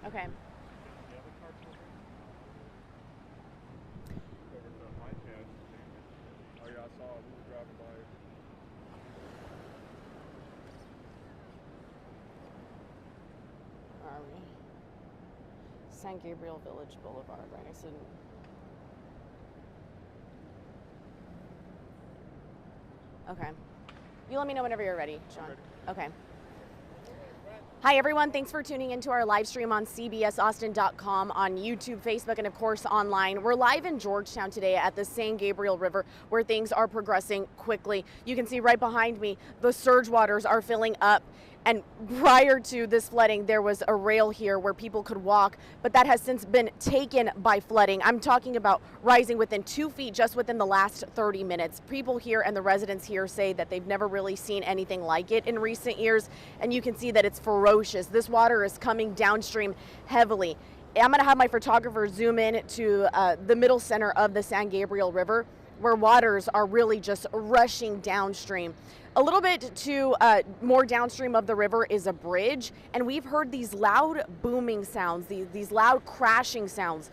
Okay. Oh yeah, I saw we were driving by. Where are we? San Gabriel Village Boulevard, right next to. Okay. You let me know whenever you're ready, Sean. Okay. Hi, everyone. Thanks for tuning into our live stream on CBSAustin.com, on YouTube, Facebook, and of course online. We're live in Georgetown today at the San Gabriel River, where things are progressing quickly. You can see right behind me, the surge waters are filling up. And prior to this flooding, there was a rail here where people could walk, but that has since been taken by flooding. I'm talking about rising within 2 feet just within the last 30 minutes. People here and the residents here say that they've never really seen anything like it in recent years, and you can see that it's ferocious. This water is coming downstream heavily. I'm going to have my photographer zoom in to the middle center of the San Gabriel River, where waters are really just rushing downstream. A little bit to more downstream of the river is a bridge, and we've heard these loud booming sounds, these loud crashing sounds.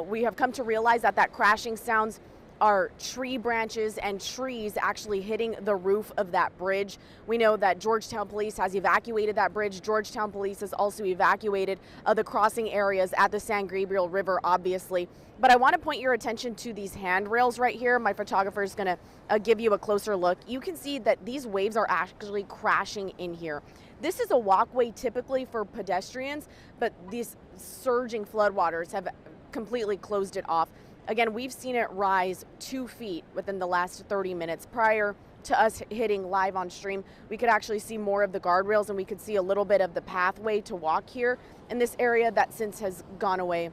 We have come to realize that crashing sounds are tree branches and trees actually hitting the roof of that bridge. We know that Georgetown Police has evacuated that bridge. Georgetown Police has also evacuated the crossing areas at the San Gabriel River, obviously. But I want to point your attention to these handrails right here. My photographer is going to give you a closer look. You can see that these waves are actually crashing in here. This is a walkway typically for pedestrians, but these surging floodwaters have completely closed it off. Again, we've seen it rise 2 feet within the last 30 minutes. Prior to us hitting live on stream, we could actually see more of the guardrails, and we could see a little bit of the pathway to walk here in this area that since has gone away.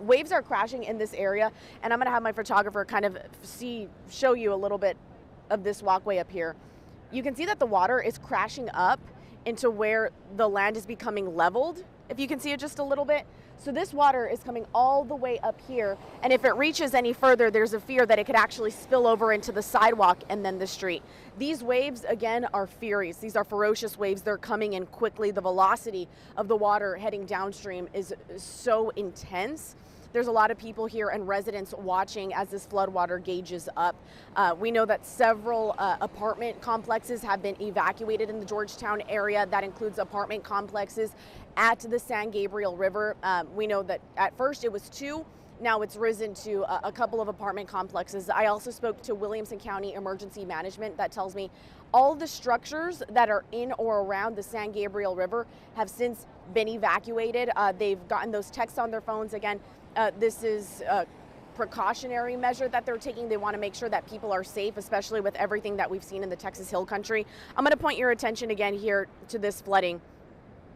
Waves are crashing in this area, and I'm going to have my photographer kind of show you a little bit of this walkway up here. You can see that the water is crashing up into where the land is becoming leveled, if you can see it just a little bit. So this water is coming all the way up here, and if it reaches any further, there's a fear that it could actually spill over into the sidewalk and then the street. These waves, again, are furious. These are ferocious waves. They're coming in quickly. The velocity of the water heading downstream is so intense. There's a lot of people here and residents watching as this floodwater gauges up. We know that several apartment complexes have been evacuated in the Georgetown area. That includes apartment complexes at the San Gabriel River. We know that at first it was 2. Now it's risen to a couple of apartment complexes. I also spoke to Williamson County Emergency Management that tells me all the structures that are in or around the San Gabriel River have since been evacuated. They've gotten those texts on their phones. Again, this is a precautionary measure that they're taking. They want to make sure that people are safe, especially with everything that we've seen in the Texas Hill Country. I'm going to point your attention again here to this flooding.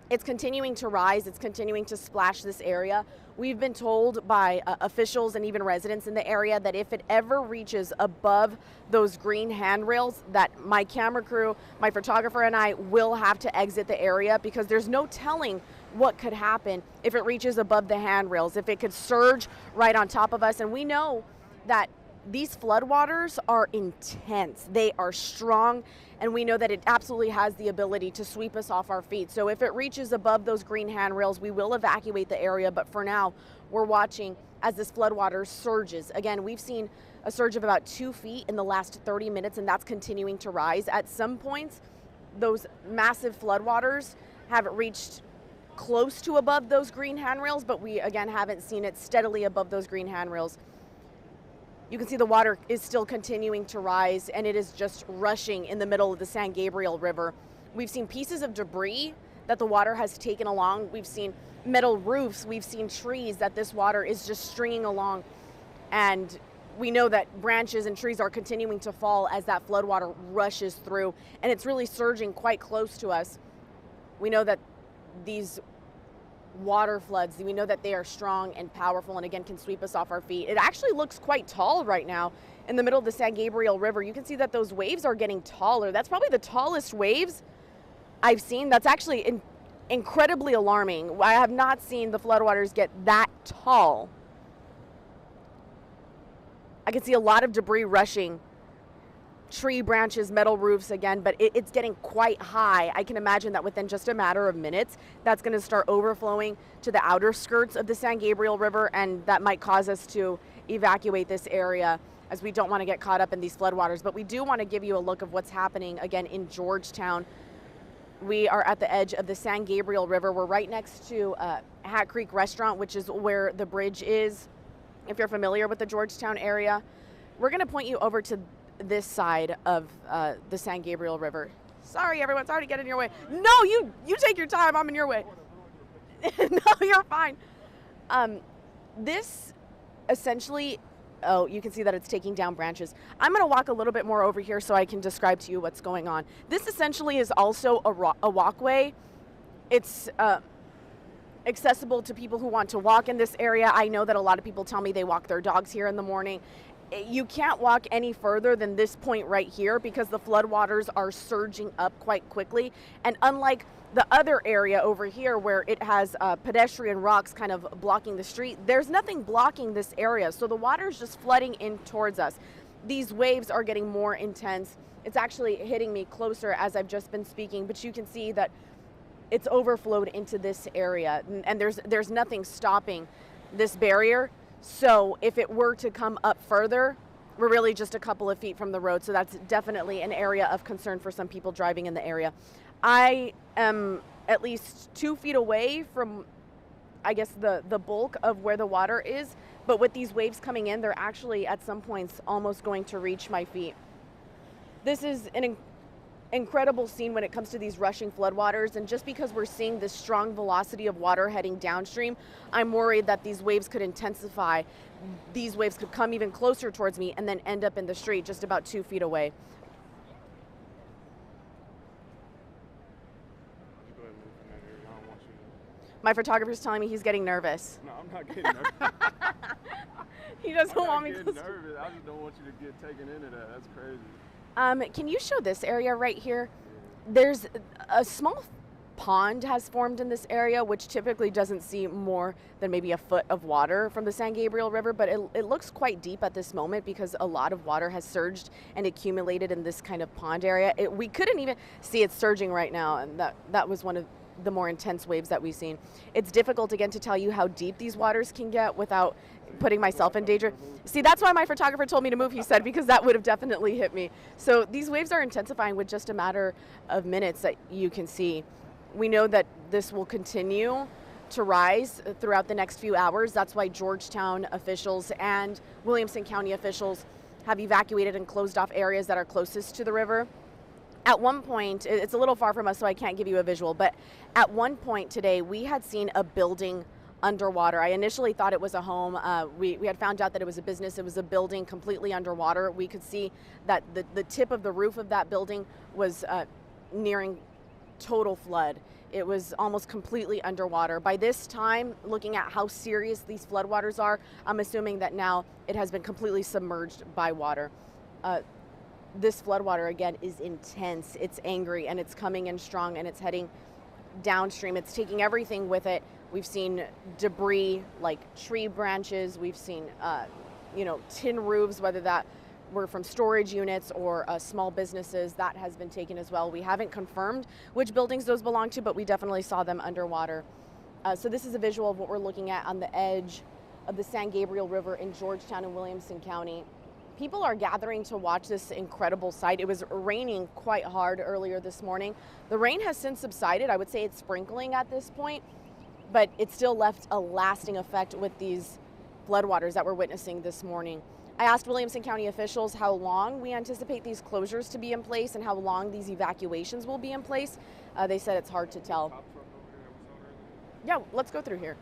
It's continuing to rise. It's continuing to splash this area. We've been told by officials and even residents in the area that if it ever reaches above those green handrails, that my camera crew, my photographer, and I will have to exit the area, because there's no telling what could happen if it reaches above the handrails, if it could surge right on top of us. And we know that these floodwaters are intense. They are strong, and we know that it absolutely has the ability to sweep us off our feet. So if it reaches above those green handrails, we will evacuate the area. But for now, we're watching as this floodwater surges. Again, we've seen a surge of about 2 feet in the last 30 minutes, and that's continuing to rise. At some points, those massive floodwaters have reached close to above those green handrails, but we again haven't seen it steadily above those green handrails. You can see the water is still continuing to rise, and it is just rushing in the middle of the San Gabriel River. We've seen pieces of debris that the water has taken along. We've seen metal roofs. We've seen trees that this water is just stringing along. And we know that branches and trees are continuing to fall as that floodwater rushes through, and it's really surging quite close to us. We know that these water floods, we know that they are strong and powerful, and again can sweep us off our feet. It actually looks quite tall right now in the middle of the San Gabriel River. You can see that those waves are getting taller. That's probably the tallest waves I've seen. That's actually incredibly alarming. I have not seen the floodwaters get that tall. I can see a lot of debris rushing tree branches, metal roofs again, but it's getting quite high. I can imagine that within just a matter of minutes, that's going to start overflowing to the outer skirts of the San Gabriel River, and that might cause us to evacuate this area, as we don't want to get caught up in these floodwaters. But we do want to give you a look of what's happening again in Georgetown. We are at the edge of the San Gabriel River. We're right next to Hat Creek Restaurant, which is where the bridge is, if you're familiar with the Georgetown area. We're going to point you over to this side of the San Gabriel River. Sorry, everyone. Sorry to get in your way. No, you take your time. I'm in your way. No, you're fine. This essentially, oh, you can see that it's taking down branches. I'm going to walk a little bit more over here so I can describe to you what's going on. This essentially is also a walkway. It's accessible to people who want to walk in this area. I know that a lot of people tell me they walk their dogs here in the morning. You can't walk any further than this point right here because the floodwaters are surging up quite quickly. And unlike the other area over here where it has pedestrian rocks kind of blocking the street, there's nothing blocking this area. So the water is just flooding in towards us. These waves are getting more intense. It's actually hitting me closer as I've just been speaking, but you can see that it's overflowed into this area, and there's nothing stopping this barrier. So if it were to come up further, we're really just a couple of feet from the road. So that's definitely an area of concern for some people driving in the area. I am at least 2 feet away from, I guess, the bulk of where the water is. But with these waves coming in, they're actually at some points almost going to reach my feet. This is an incredible scene when it comes to these rushing floodwaters, and just because we're seeing this strong velocity of water heading downstream, I'm worried that these waves could intensify. These waves could come even closer towards me and then end up in the street just about 2 feet away. Go ahead and move from that area. I don't want you to. My photographer's telling me he's getting nervous. No, I'm not getting nervous. He doesn't want me to. to. Nervous. I just don't want you to get taken into that. That's crazy. Can you show this area right here? There's a small pond has formed in this area, which typically doesn't see more than maybe a foot of water from the San Gabriel River, but it looks quite deep at this moment because a lot of water has surged and accumulated in this kind of pond area. We couldn't even see it surging right now, and that was one of the more intense waves that we've seen. It's difficult again to tell you how deep these waters can get without putting myself in danger. See, that's why my photographer told me to move, he said, because that would have definitely hit me. So these waves are intensifying with just a matter of minutes that you can see. We know that this will continue to rise throughout the next few hours. That's why Georgetown officials and Williamson County officials have evacuated and closed off areas that are closest to the river. At one point, it's a little far from us, so I can't give you a visual, but at one point today, we had seen a building underwater. I initially thought it was a home. We had found out that it was a business. It was a building completely underwater. We could see that the tip of the roof of that building was nearing total flood. It was almost completely underwater. By this time, looking at how serious these floodwaters are, I'm assuming that now it has been completely submerged by water. This floodwater, again, is intense. It's angry, and it's coming in strong, and it's heading downstream. It's taking everything with it. We've seen debris like tree branches. We've seen, tin roofs, whether that were from storage units or small businesses. That has been taken as well. We haven't confirmed which buildings those belong to, but we definitely saw them underwater. So this is a visual of what we're looking at on the edge of the San Gabriel River in Georgetown and Williamson County. People are gathering to watch this incredible sight. It was raining quite hard earlier this morning. The rain has since subsided. I would say it's sprinkling at this point, but it still left a lasting effect with these floodwaters that we're witnessing this morning. I asked Williamson County officials how long we anticipate these closures to be in place and how long these evacuations will be in place. They said it's hard to tell. Yeah, let's go through here.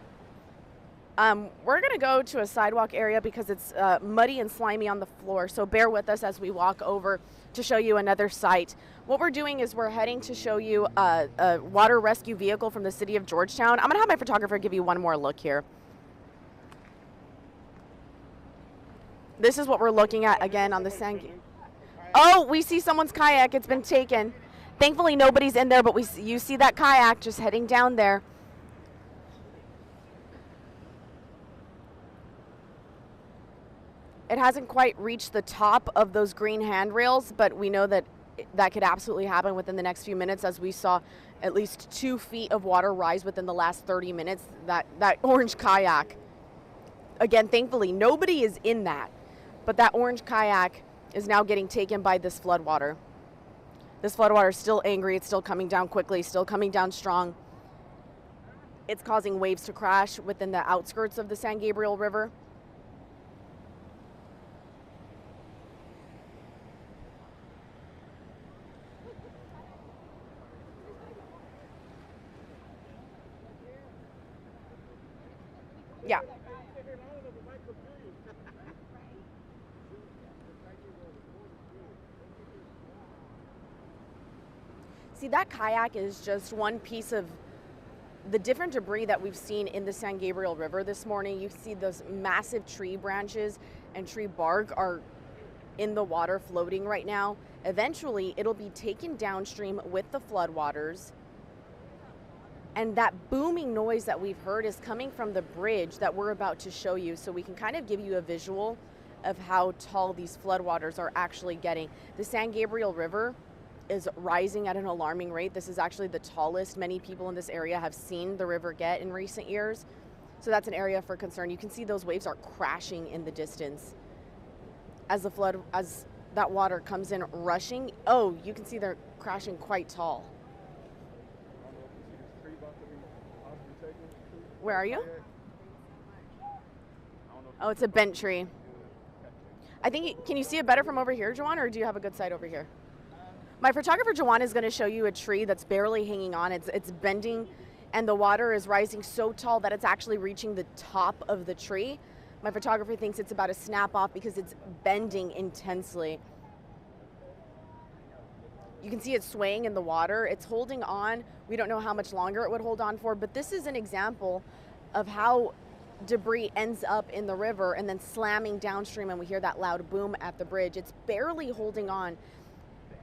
We're going to go to a sidewalk area because it's muddy and slimy on the floor, so bear with us as we walk over to show you another site. What we're doing is we're heading to show you a water rescue vehicle from the city of Georgetown. I'm going to have my photographer give you one more look here. This is what we're looking at again on the San. Oh, we see someone's kayak. It's been taken. Thankfully, nobody's in there, but you see that kayak just heading down there. It hasn't quite reached the top of those green handrails, but we know that that could absolutely happen within the next few minutes, as we saw at least 2 feet of water rise within the last 30 minutes. That orange kayak, again, thankfully, nobody is in that, but that orange kayak is now getting taken by this floodwater. This floodwater is still angry. It's still coming down quickly, still coming down strong. It's causing waves to crash within the outskirts of the San Gabriel River. Yeah. See, that kayak is just one piece of the different debris that we've seen in the San Gabriel River this morning. You see those massive tree branches and tree bark are in the water floating right now. Eventually, it'll be taken downstream with the floodwaters. And that booming noise that we've heard is coming from the bridge that we're about to show you, so we can kind of give you a visual of how tall these floodwaters are actually getting. The San Gabriel River is rising at an alarming rate. This is actually the tallest many people in this area have seen the river get in recent years. So that's an area for concern. You can see those waves are crashing in the distance as that water comes in rushing. Oh, you can see they're crashing quite tall. Where are you? Oh, it's a bent tree. I think, can you see it better from over here, Joanne, or do you have a good sight over here? My photographer, Joanne, is going to show you a tree that's barely hanging on. It's bending, and the water is rising so tall that it's actually reaching the top of the tree. My photographer thinks it's about to snap off because it's bending intensely. You can see it swaying in the water. It's holding on. We don't know how much longer it would hold on for, but this is an example of how debris ends up in the river and then slamming downstream, and we hear that loud boom at the bridge. It's barely holding on.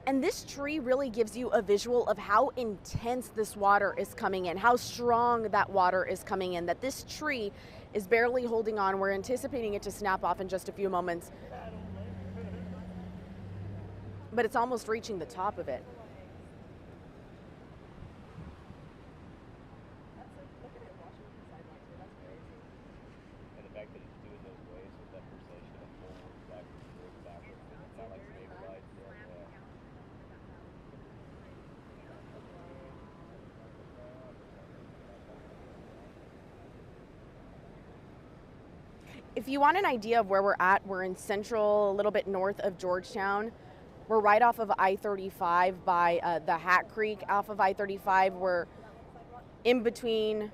And this tree really gives you a visual of how intense this water is coming in, how strong that water is coming in, that this tree is barely holding on. We're anticipating it to snap off in just a few moments, but it's almost reaching the top of it. And the fact that it's doing those waves with that pulsation of forward, backwards, it's not like stabilized. If you want an idea of where we're at, we're in central, a little bit north of Georgetown. We're right off of I-35 by the Hat Creek off of I-35. We're in between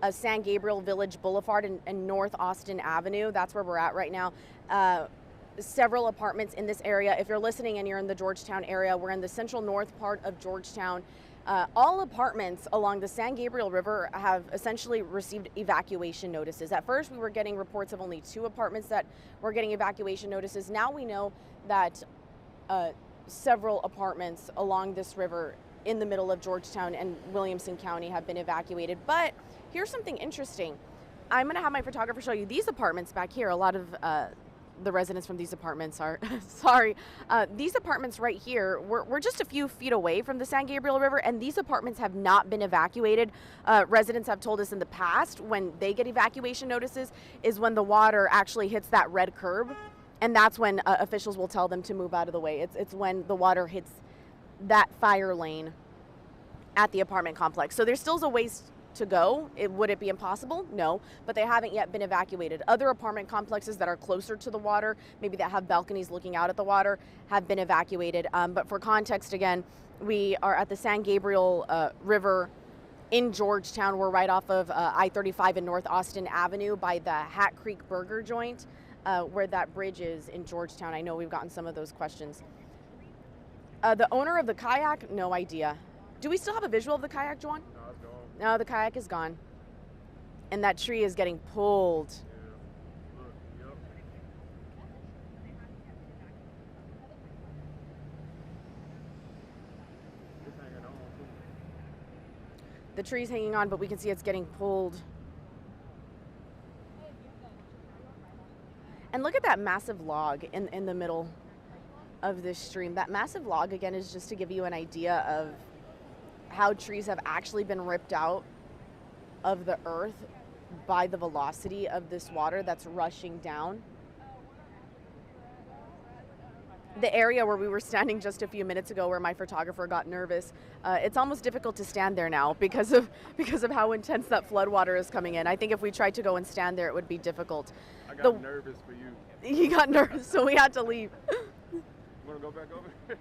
San Gabriel Village Boulevard and North Austin Avenue. That's where we're at right now. Several apartments in this area. If you're listening and you're in the Georgetown area, we're in the central north part of Georgetown. All apartments along the San Gabriel River have essentially received evacuation notices. At first, we were getting reports of only 2 apartments that were getting evacuation notices. Now we know that several apartments along this river in the middle of Georgetown and Williamson County have been evacuated. But here's something interesting. I'm going to have my photographer show you these apartments back here. A lot of the residents from these apartments are sorry. These apartments right here, we're just a few feet away from the San Gabriel River, and these apartments have not been evacuated. Residents have told us in the past when they get evacuation notices is when the water actually hits that red curb, and that's when officials will tell them to move out of the way. It's when the water hits that fire lane at the apartment complex. So there's still a ways to go. Would it be impossible? No, but they haven't yet been evacuated. Other apartment complexes that are closer to the water, maybe that have balconies looking out at the water, have been evacuated. But for context, again, we are at the San Gabriel River in Georgetown. We're right off of I-35 and North Austin Avenue by the Hat Creek Burger Joint, where that bridge is in Georgetown. I know we've gotten some of those questions. The owner of the kayak, no idea. Do we still have a visual of the kayak, Juan? No, it's gone. No, the kayak is gone. And that tree is getting pulled. Yeah. Look, yep. It's hanging on too. The tree's hanging on, but we can see it's getting pulled. And look at that massive log in the middle of this stream. That massive log, again, is just to give you an idea of how trees have actually been ripped out of the earth by the velocity of this water that's rushing down. The area where we were standing just a few minutes ago, where my photographer got nervous, it's almost difficult to stand there now because of how intense that flood water is coming in. I think if we tried to go and stand there, it would be difficult. I got nervous for you. He got nervous, so we had to leave. You want to go back over?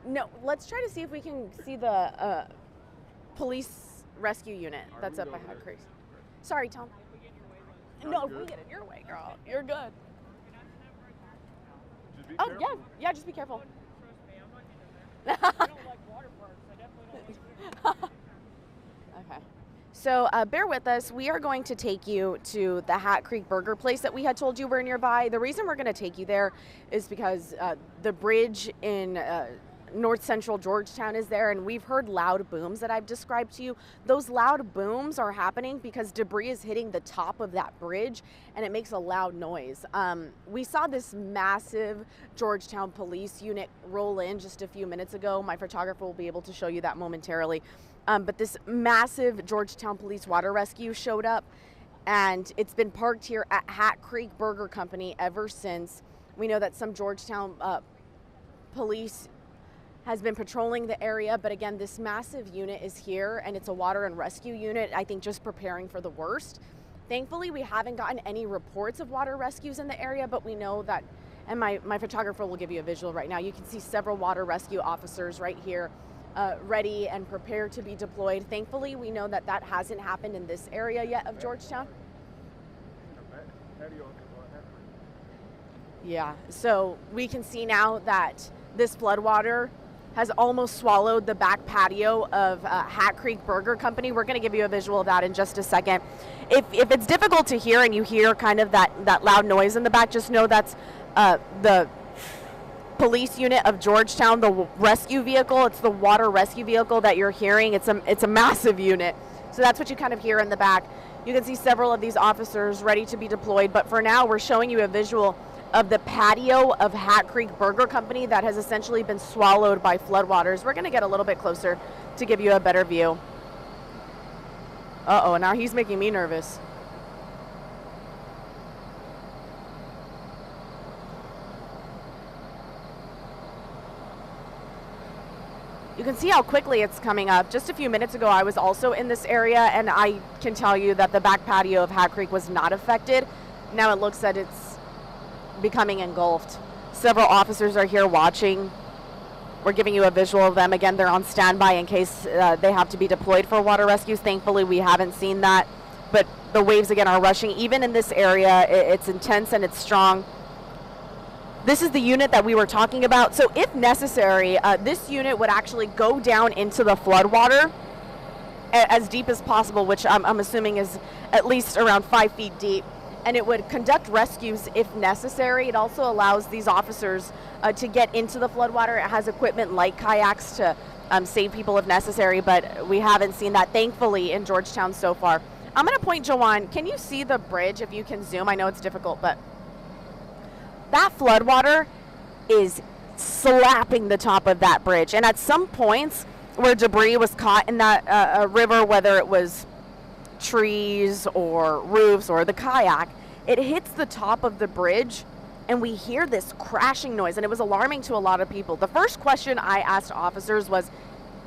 No, let's try to see if we can see the police rescue unit All right, that's we up go by over Hat there. Creek. Sorry, Tom. No, No, you're if we good. get in your way, girl, you're good. Just be Oh, careful. yeah, just be careful. Okay. So bear with us. We are going to take you to the Hat Creek Burger place that we had told you were nearby. The reason we're going to take you there is because the bridge in north central Georgetown is there, and we've heard loud booms that I've described to you. Those loud booms are happening because debris is hitting the top of that bridge, and it makes a loud noise. We saw this massive Georgetown police unit roll in just a few minutes ago. My photographer will be able to show you that momentarily. But this massive Georgetown Police Water Rescue showed up, and it's been parked here at Hat Creek Burger Company ever since. We know that some Georgetown police has been patrolling the area, but again, this massive unit is here, and it's a water and rescue unit, I think just preparing for the worst. Thankfully, we haven't gotten any reports of water rescues in the area, but we know that, and my photographer will give you a visual right now. You can see several water rescue officers right here, ready and prepared to be deployed. Thankfully, we know that that hasn't happened in this area yet of Georgetown. Yeah, so we can see now that this floodwater has almost swallowed the back patio of Hat Creek Burger Company. We're going to give you a visual of that in just a second. If it's difficult to hear and you hear kind of that loud noise in the back, just know that's the police unit of Georgetown, the rescue vehicle. It's the water rescue vehicle that you're hearing. It's a massive unit. So that's what you kind of hear in the back. You can see several of these officers ready to be deployed, but for now we're showing you a visual of the patio of Hat Creek Burger Company that has essentially been swallowed by floodwaters. We're going to get a little bit closer to give you a better view. Uh-oh, now he's making me nervous. You can see how quickly it's coming up. Just a few minutes ago, I was also in this area, and I can tell you that the back patio of Hat Creek was not affected. Now it looks that it's becoming engulfed. Several officers are here watching. We're giving you a visual of them. Again, they're on standby in case they have to be deployed for water rescues. Thankfully, we haven't seen that, but the waves again are rushing. Even in this area, it's intense and it's strong. This is the unit that we were talking about. So if necessary, this unit would actually go down into the floodwater as deep as possible, which I'm assuming is at least around 5 feet deep. And it would conduct rescues if necessary. It also allows these officers to get into the floodwater. It has equipment like kayaks to save people if necessary, but we haven't seen that, thankfully, in Georgetown so far. I'm going to point Joanne. Can you see the bridge if you can zoom? I know it's difficult, but that floodwater is slapping the top of that bridge. And at some points where debris was caught in that river, whether it was trees or roofs or the kayak, it hits the top of the bridge and we hear this crashing noise, and it was alarming to a lot of people. The first question I asked officers was,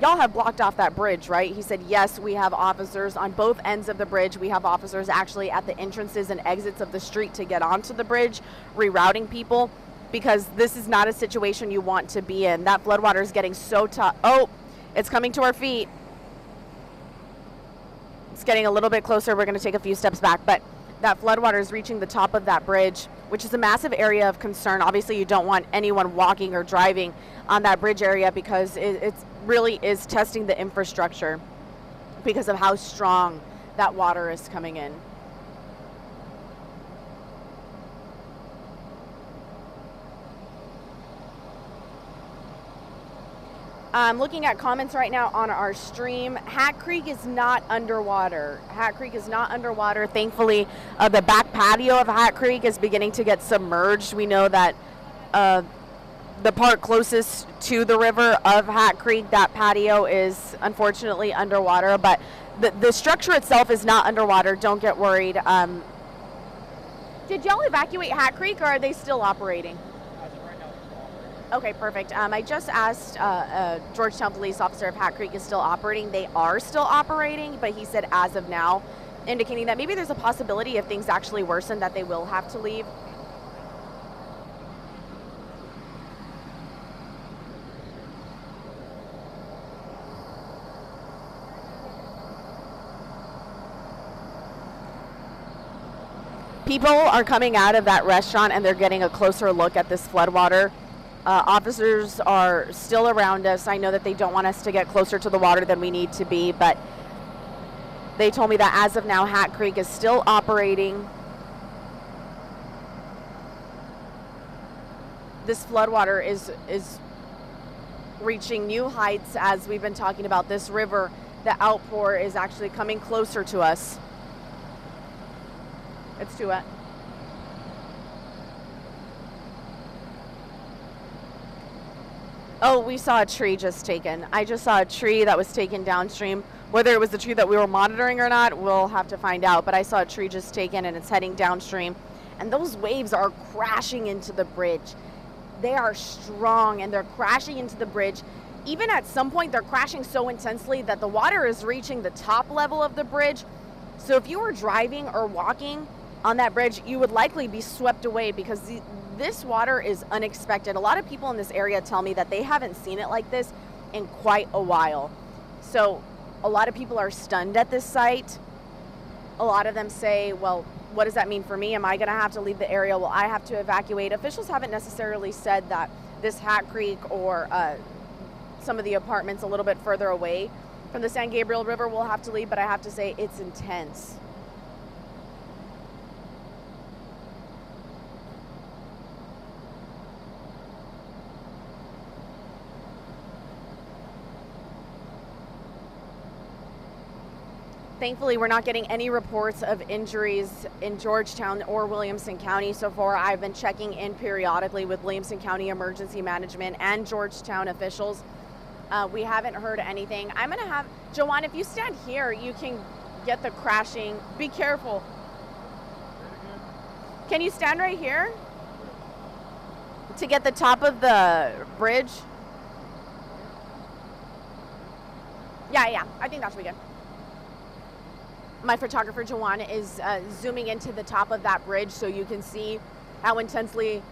y'all have blocked off that bridge, right? He said, yes, we have officers on both ends of the bridge. We have officers actually at the entrances and exits of the street to get onto the bridge, rerouting people, because this is not a situation you want to be in. That floodwater is getting so tough. Oh, it's coming to our feet. It's getting a little bit closer. We're going to take a few steps back, but that floodwater is reaching the top of that bridge, which is a massive area of concern. Obviously, you don't want anyone walking or driving on that bridge area because it really is testing the infrastructure because of how strong that water is coming in. I'm looking at comments right now on our stream. Hat Creek is not underwater. Hat Creek is not underwater. Thankfully, the back patio of Hat Creek is beginning to get submerged. We know that the part closest to the river of Hat Creek, that patio is unfortunately underwater, but the structure itself is not underwater. Don't get worried. Did y'all evacuate Hat Creek, or are they still operating? Okay, perfect. I just asked a Georgetown police officer if Hat Creek is still operating. They are still operating, but he said as of now, indicating that maybe there's a possibility if things actually worsen that they will have to leave. People are coming out of that restaurant and they're getting a closer look at this floodwater. Officers are still around us. I know that they don't want us to get closer to the water than we need to be, but they told me that as of now, Hat Creek is still operating. This floodwater is reaching new heights as we've been talking about. This river, the outpour is actually coming closer to us. It's too wet. Oh, we saw a tree just taken. I just saw a tree that was taken downstream. Whether it was the tree that we were monitoring or not, we'll have to find out. But I saw a tree just taken and it's heading downstream. And those waves are crashing into the bridge. They are strong and they're crashing into the bridge. Even at some point, they're crashing so intensely that the water is reaching the top level of the bridge. So if you were driving or walking on that bridge, you would likely be swept away because this water is unexpected. A lot of people in this area tell me that they haven't seen it like this in quite a while. So a lot of people are stunned at this site. A lot of them say, well, what does that mean for me? Am I going to have to leave the area? Will I have to evacuate? Officials haven't necessarily said that this Hat Creek or some of the apartments a little bit further away from the San Gabriel River will have to leave, but I have to say it's intense. Thankfully, we're not getting any reports of injuries in Georgetown or Williamson County so far. I've been checking in periodically with Williamson County Emergency Management and Georgetown officials. We haven't heard anything. I'm going to have, Joanne, if you stand here, you can get the crashing. Be careful. Can you stand right here to get the top of the bridge? Yeah, I think that should be good. My photographer, Joanne, is zooming into the top of that bridge so you can see how intensely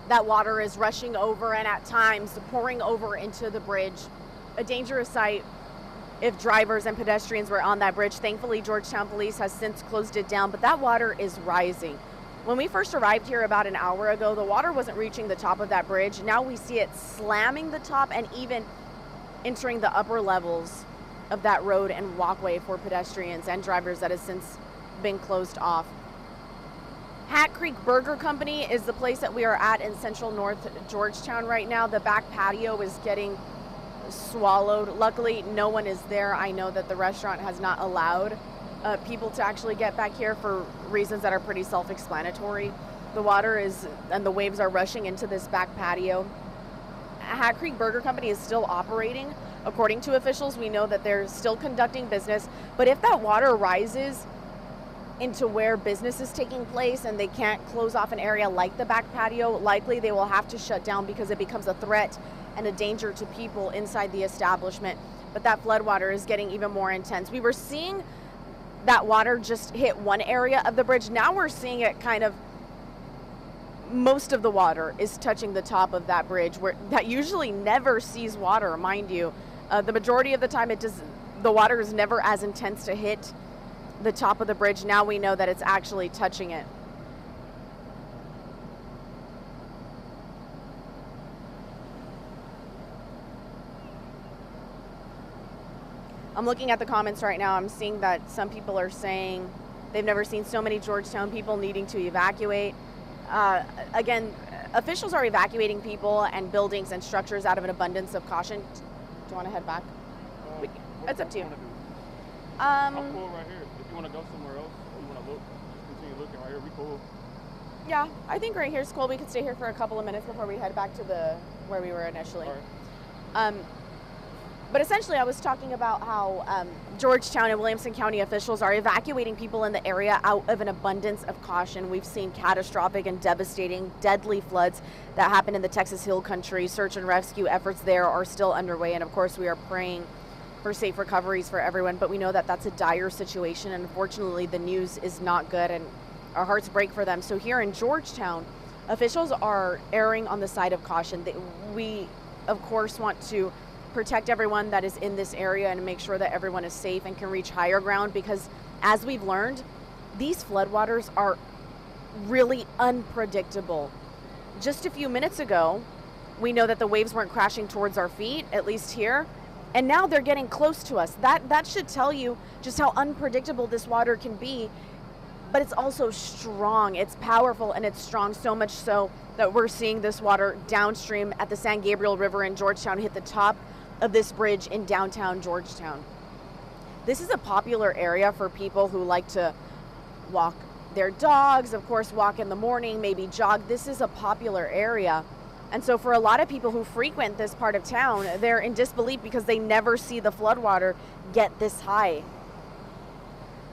that water is rushing over and at times pouring over into the bridge. A dangerous sight if drivers and pedestrians were on that bridge. Thankfully, Georgetown Police has since closed it down, but that water is rising. When we first arrived here about an hour ago, the water wasn't reaching the top of that bridge. Now we see it slamming the top and even entering the upper levels of that road and walkway for pedestrians and drivers that has since been closed off. Hat Creek Burger Company is the place that we are at in central North Georgetown right now. The back patio is getting swallowed. Luckily, no one is there. I know that the restaurant has not allowed people to actually get back here for reasons that are pretty self-explanatory. The water is, and the waves are rushing into this back patio. Hat Creek Burger Company is still operating. According to officials, we know that they're still conducting business, but if that water rises into where business is taking place and they can't close off an area like the back patio, likely they will have to shut down because it becomes a threat and a danger to people inside the establishment. But that floodwater is getting even more intense. We were seeing that water just hit one area of the bridge. Now we're seeing it kind of, most of the water is touching the top of that bridge, where that usually never sees water, mind you. The majority of the time the water is never as intense to hit the top of the bridge. Now we know that it's actually touching it. I'm looking at the comments right now. I'm seeing that some people are saying they've never seen so many Georgetown people needing to evacuate. Again, officials are evacuating people and buildings and structures out of an abundance of caution. Do you want to head back? What It's up to you. wanna do? I'm Um, cool right here. If you want to go somewhere else, or you want to look, just continue looking right here. We cool. yeah, I think right here's cool. We could stay here for a couple of minutes before we head back to where we were initially. All right. But essentially, I was talking about how Georgetown and Williamson County officials are evacuating people in the area out of an abundance of caution. We've seen catastrophic and devastating, deadly floods that happened in the Texas Hill Country. Search and rescue efforts there are still underway, and of course, we are praying for safe recoveries for everyone. But we know that that's a dire situation, and unfortunately, the news is not good, and our hearts break for them. So here in Georgetown, officials are erring on the side of caution. We, of course, want to protect everyone that is in this area and make sure that everyone is safe and can reach higher ground, because as we've learned, these floodwaters are really unpredictable. Just a few minutes ago, we know that the waves weren't crashing towards our feet, at least here, and now they're getting close to us. That should tell you just how unpredictable this water can be, but it's also strong. It's powerful and it's strong, so much so that we're seeing this water downstream at the San Gabriel River in Georgetown hit the top of this bridge in downtown Georgetown. This is a popular area for people who like to walk their dogs, of course, walk in the morning, maybe jog. This is a popular area. And so for a lot of people who frequent this part of town, they're in disbelief because they never see the floodwater get this high.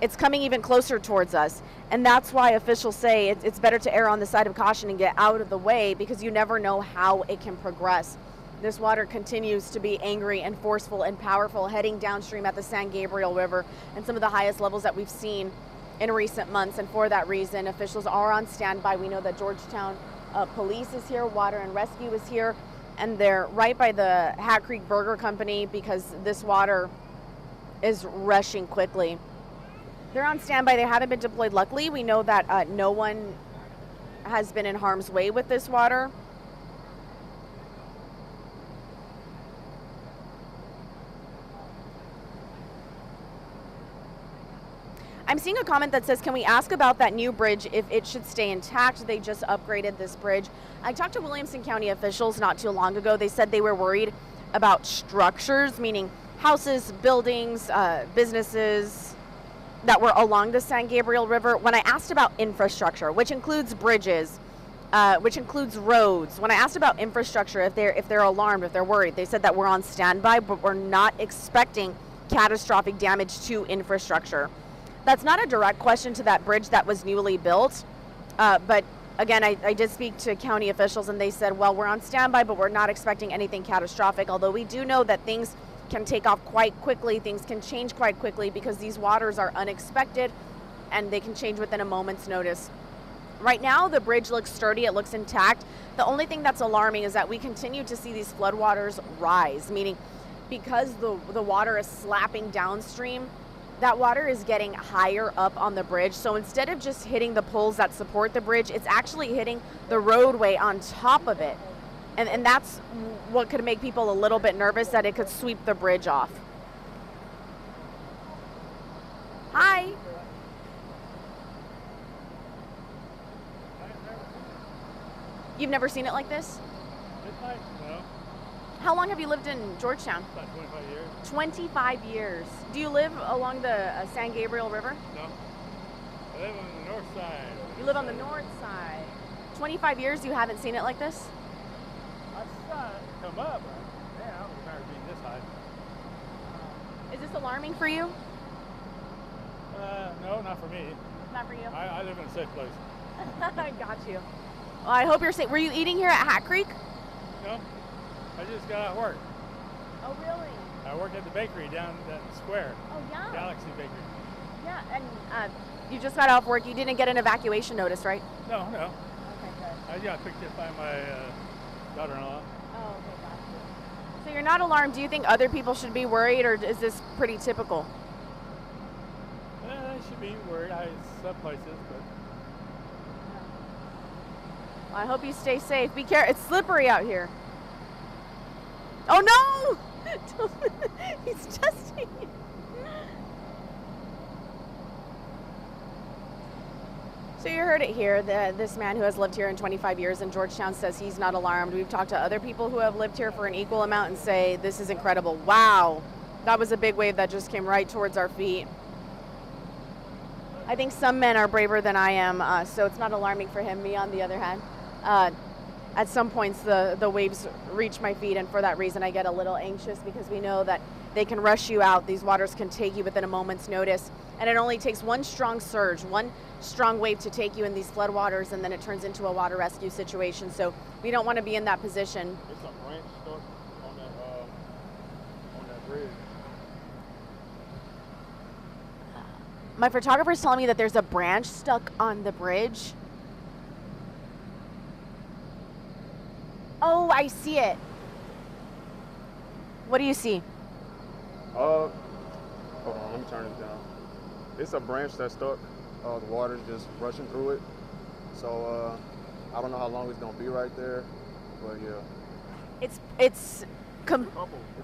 It's coming even closer towards us. And that's why officials say it's better to err on the side of caution and get out of the way, because you never know how it can progress. This water continues to be angry and forceful and powerful, heading downstream at the San Gabriel River and some of the highest levels that we've seen in recent months. And for that reason, officials are on standby. We know that Georgetown Police is here, Water and Rescue is here, and they're right by the Hat Creek Burger Company because this water is rushing quickly. They're on standby. They haven't been deployed. Luckily, we know that no one has been in harm's way with this water. I'm seeing a comment that says, can we ask about that new bridge if it should stay intact? They just upgraded this bridge. I talked to Williamson County officials not too long ago. They said they were worried about structures, meaning houses, buildings, businesses that were along the San Gabriel River. When I asked about infrastructure, which includes bridges, which includes roads, when I asked about infrastructure, if they're alarmed, if they're worried, they said that we're on standby, but we're not expecting catastrophic damage to infrastructure. That's not a direct question to that bridge that was newly built, but again, I did speak to county officials and they said, well, we're on standby, but we're not expecting anything catastrophic, although we do know that things can take off quite quickly, things can change quite quickly because these waters are unexpected and they can change within a moment's notice. Right now, the bridge looks sturdy, it looks intact. The only thing that's alarming is that we continue to see these floodwaters rise, meaning because the water is slapping downstream, that water is getting higher up on the bridge. So instead of just hitting the poles that support the bridge, it's actually hitting the roadway on top of it. And that's what could make people a little bit nervous, that it could sweep the bridge off. Hi. You've never seen it like this? No, How long have you lived in Georgetown? about 25 years. 25 years. Do you live along the San Gabriel River? No. I live on the north side. You live on the north side. 25 years, you haven't seen it like this? I saw it come up, but man, I don't remember being this high. Is this alarming for you? No, not for me. Not for you. I live in a safe place. I got you. Well, I hope you're safe. Were you eating here at Hat Creek? No, I just got out of work. Oh, really? I work at the bakery down that square, Oh, yeah. Galaxy Bakery. Yeah, and you just got off work. You didn't get an evacuation notice, right? No. Okay, good. I got picked up by my daughter-in-law. Oh, okay, got you. So you're not alarmed. Do you think other people should be worried, or is this pretty typical? I should be worried. Some places, but I hope you stay safe. Be careful. It's slippery out here. Oh, no! He's testing you. So you heard it here. This man who has lived here in 25 years in Georgetown says he's not alarmed. We've talked to other people who have lived here for an equal amount and say this is incredible. Wow, that was a big wave that just came right towards our feet. I think some men are braver than I am, so it's not alarming for him. Me, on the other hand, at some points the waves reach my feet, and for that reason I get a little anxious because we know that they can rush you out. These waters can take you within a moment's notice, and it only takes one strong surge, one strong wave to take you in these floodwaters, and then it turns into a water rescue situation. So we don't want to be in that position. It's a branch stuck on that bridge. My photographer's telling me that there's a branch stuck on the bridge. Oh, I see it. What do you see? Hold on, let me turn this down. It's a branch that's stuck. The water's just rushing through it. So I don't know how long it's gonna be right there, but yeah. It's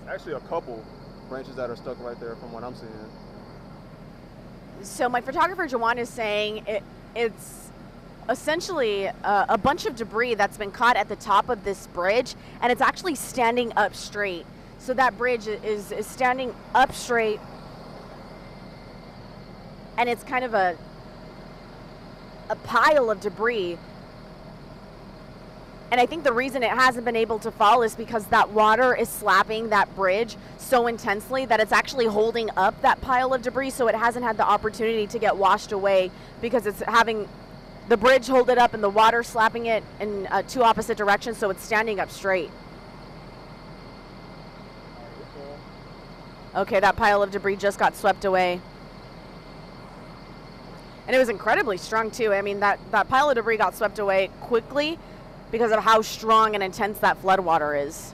actually a couple branches that are stuck right there from what I'm seeing. So my photographer Jawan is saying it's essentially a bunch of debris that's been caught at the top of this bridge, and it's actually standing up straight. So that bridge is standing up straight, and it's kind of a pile of debris. And I think the reason it hasn't been able to fall is because that water is slapping that bridge so intensely that it's actually holding up that pile of debris, so it hasn't had the opportunity to get washed away because it's having the bridge hold it up and the water slapping it in two opposite directions, so it's standing up straight. Okay, that pile of debris just got swept away. And it was incredibly strong too. I mean, that pile of debris got swept away quickly because of how strong and intense that floodwater is.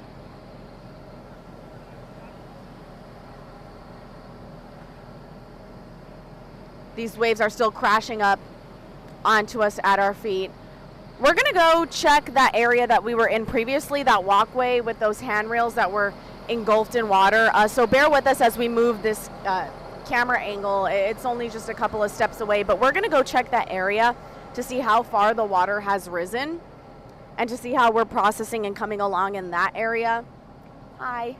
These waves are still crashing up onto us at our feet. We're gonna go check that area that we were in previously, that walkway with those handrails that were engulfed in water. So bear with us as we move this camera angle. It's only just a couple of steps away, but we're gonna go check that area to see how far the water has risen and to see how we're processing and coming along in that area. Hi.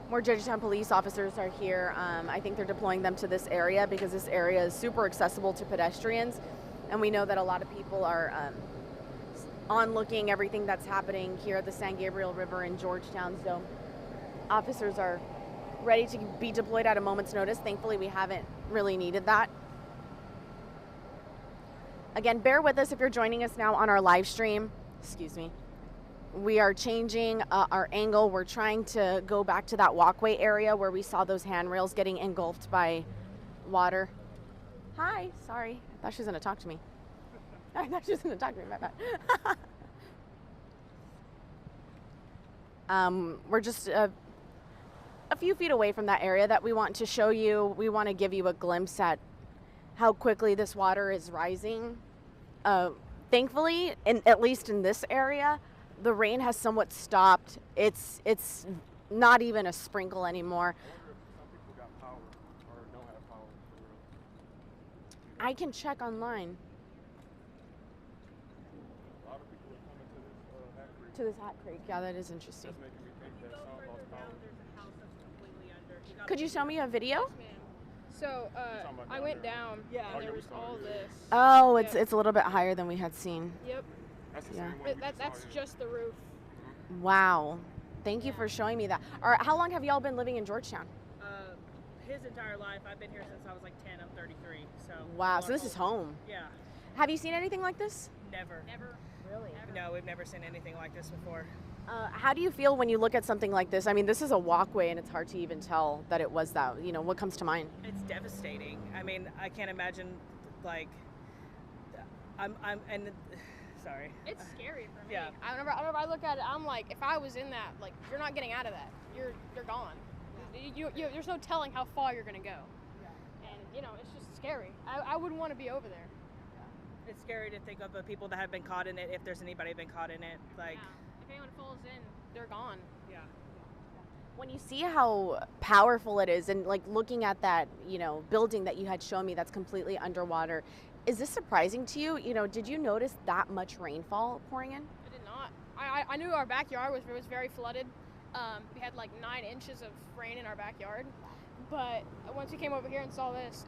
More Georgetown police officers are here. I think they're deploying them to this area because this area is super accessible to pedestrians, and we know that a lot of people are onlooking everything that's happening here at the San Gabriel River in Georgetown. So officers are ready to be deployed at a moment's notice. Thankfully, we haven't really needed that. Again, bear with us if you're joining us now on our live stream. Excuse me. We are changing our angle. We're trying to go back to that walkway area where we saw those handrails getting engulfed by water. Hi, sorry. I thought she was going to talk to me. I thought she was going to talk to me, my bad. We're just a few feet away from that area that we want to show you. We want to give you a glimpse at how quickly this water is rising. Thankfully, at least in this area, the rain has somewhat stopped. It's not even a sprinkle anymore. Some people got power or don't have power for real. I can check online. A lot of people are coming to this Hat Creek. To this Hat Creek. Yeah, that is interesting. That's making me think that some lost power. Could you show me a video? So I went down, and there was all this. Oh, it's a little bit higher than we had seen. Yep. That's the Yeah. same one we just That's saw just the roof. Wow. Thank you for showing me that. All right, how long have y'all been living in Georgetown? His entire life. I've been here since I was like 10. I'm 33. So. Wow, so this is home. Yeah. Have you seen anything like this? Never. Really? No, we've never seen anything like this before. How do you feel when you look at something like this? I mean, this is a walkway, and it's hard to even tell that it was that. You know, what comes to mind? It's devastating. I mean, I can't imagine, like, sorry. It's scary for me. Yeah. Whenever I look at it, I'm like, if I was in that, like, you're not getting out of that. You're gone. There's no telling how far you're gonna go. Yeah. And it's just scary. I wouldn't want to be over there. It's scary to think of the people that have been caught in it, if there's anybody been caught in it. Like, If anyone falls in, they're gone. yeah. When you see how powerful it is, and like looking at that, building that you had shown me that's completely underwater, Is this surprising to you? You know, did you notice that much rainfall pouring in? I did not. I knew our backyard was very flooded. We had like 9 inches of rain in our backyard. But once we came over here and saw this,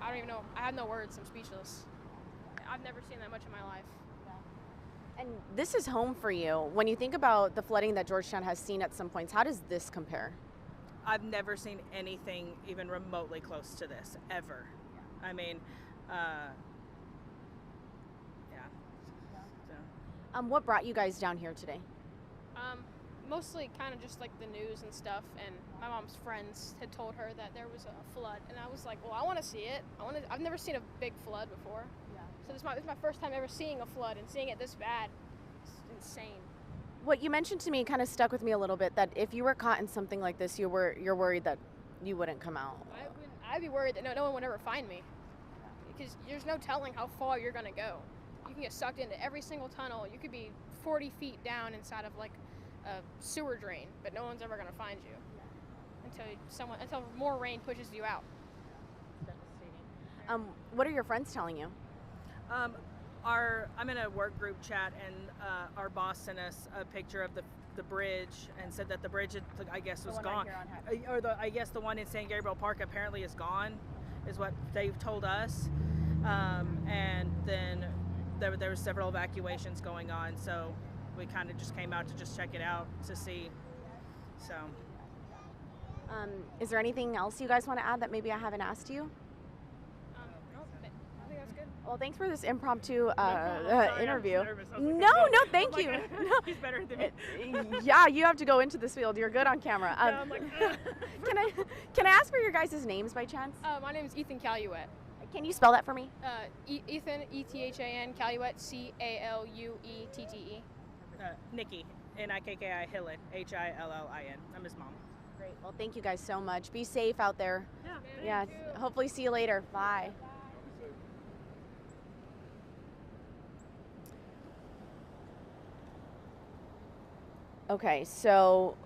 I don't even know. I have no words. I'm speechless. I've never seen that much in my life. And this is home for you. When you think about the flooding that Georgetown has seen at some points, how does this compare? I've never seen anything even remotely close to this, ever. I mean, yeah. So. What brought you guys down here today? Mostly kind of just like the news and stuff, and my mom's friends had told her that there was a flood, and I was like, well, I want to see it. I've never seen a big flood before. Yeah. So this is my first time ever seeing a flood, and seeing it this bad, it's insane. What you mentioned to me kind of stuck with me a little bit, that if you were caught in something like this, you're worried that you wouldn't come out. I'd be worried that no one would ever find me, because there's no telling how far you're gonna go. You can get sucked into every single tunnel. You could be 40 feet down inside of like a sewer drain, but no one's ever gonna find you until more rain pushes you out. What are your friends telling you? I'm in a work group chat, and our boss sent us a picture of the bridge and said that the bridge, I guess, was gone. I guess the one in San Gabriel Park apparently is gone, is what they've told us. And then there were several evacuations going on, so we kind of just came out to just check it out to see. So. Is there anything else you guys want to add that maybe I haven't asked you? No, I think that's good. Well, thanks for this impromptu Sorry, interview. I'm nervous. I was like, No, thank you. No. He's better than me. Yeah, you have to go into this field. You're good on camera. I'm like, can I ask for your guys' names by chance? My name is Ethan Caluette. Can you spell that for me? Ethan, E-T-H-A-N, Caluette, C-A-L-U-E-T-T-E. Nikki, N-I-K-K-I, Hillen, H-I-L-L-I-N. I'm his mom. Great. Well, thank you guys so much. Be safe out there. Yeah. Yeah. Hopefully see you later. Bye. Okay, so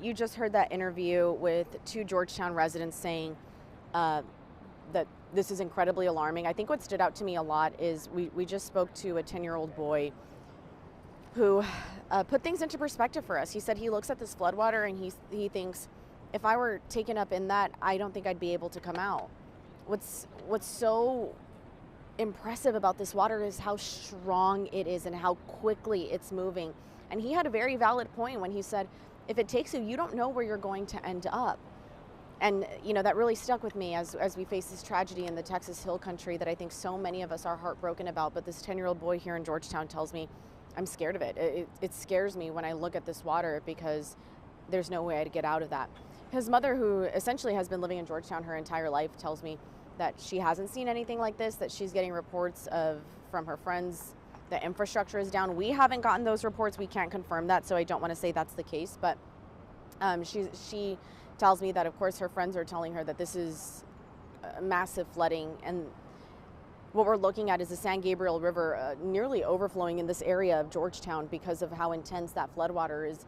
you just heard that interview with 2 Georgetown residents saying that this is incredibly alarming. I think what stood out to me a lot is we just spoke to a 10-year-old boy who put things into perspective for us. He said he looks at this floodwater and he thinks, if I were taken up in that, I don't think I'd be able to come out. What's so impressive about this water is how strong it is and how quickly it's moving. And he had a very valid point when he said, if it takes you, you don't know where you're going to end up. And, you know, that really stuck with me as we face this tragedy in the Texas Hill Country that I think so many of us are heartbroken about. But this 10-year-old boy here in Georgetown tells me, I'm scared of it. It scares me when I look at this water because there's no way to get out of that. His mother, who essentially has been living in Georgetown her entire life, tells me that she hasn't seen anything like this, that she's getting reports from her friends that infrastructure is down. We haven't gotten those reports. We can't confirm that, so I don't want to say that's the case. But she tells me that, of course, her friends are telling her that this is massive flooding, and what we're looking at is the San Gabriel River nearly overflowing in this area of Georgetown because of how intense that floodwater is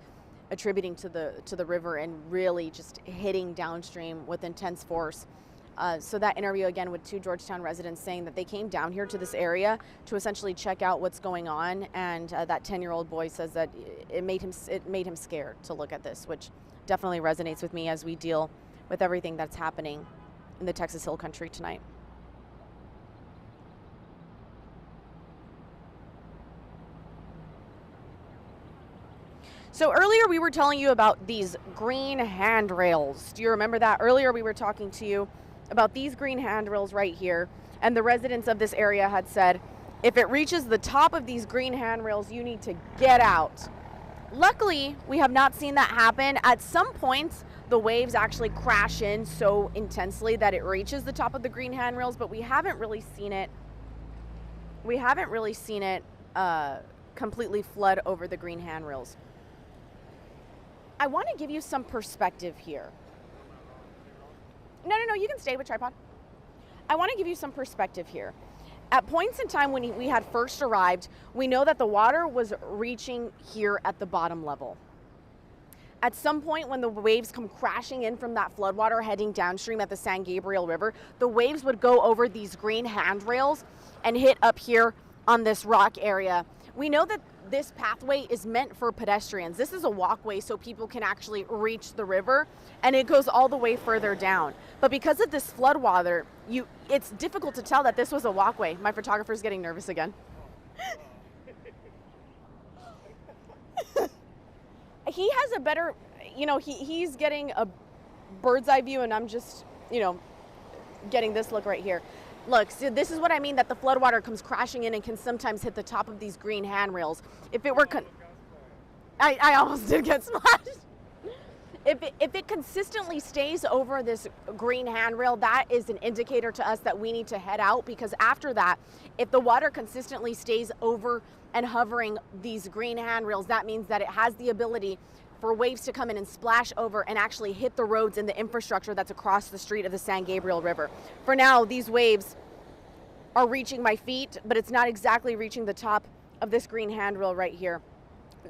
attributing to the river and really just hitting downstream with intense force. So that interview again with 2 Georgetown residents saying that they came down here to this area to essentially check out what's going on, and that 10-year-old boy says that it made him scared to look at this, which definitely resonates with me as we deal with everything that's happening in the Texas Hill Country tonight. So earlier we were telling you about these green handrails. Do you remember that? Earlier we were talking to you about these green handrails right here, and the residents of this area had said, if it reaches the top of these green handrails, you need to get out. Luckily, we have not seen that happen. At some points, the waves actually crash in so intensely that it reaches the top of the green handrails, but we haven't really seen it. We haven't really seen it completely flood over the green handrails. I want to give you some perspective here. No, you can stay with tripod. I want to give you some perspective here. At points in time when we had first arrived, we know that the water was reaching here at the bottom level. At some point when the waves come crashing in from that floodwater heading downstream at the San Gabriel River, the waves would go over these green handrails and hit up here on this rock area. We know that this pathway is meant for pedestrians. This is a walkway so people can actually reach the river, and it goes all the way further down. But because of this floodwater, it's difficult to tell that this was a walkway. My photographer's getting nervous again. He has a better, he's getting a bird's eye view, and I'm just, getting this look right here. Look, so this is what I mean, that the floodwater comes crashing in and can sometimes hit the top of these green handrails. If it were, I almost did get splashed. If it consistently stays over this green handrail, that is an indicator to us that we need to head out, because after that, if the water consistently stays over and hovering these green handrails, that means that it has the ability for waves to come in and splash over and actually hit the roads and the infrastructure that's across the street of the San Gabriel River. For now, these waves are reaching my feet, but it's not exactly reaching the top of this green handrail right here.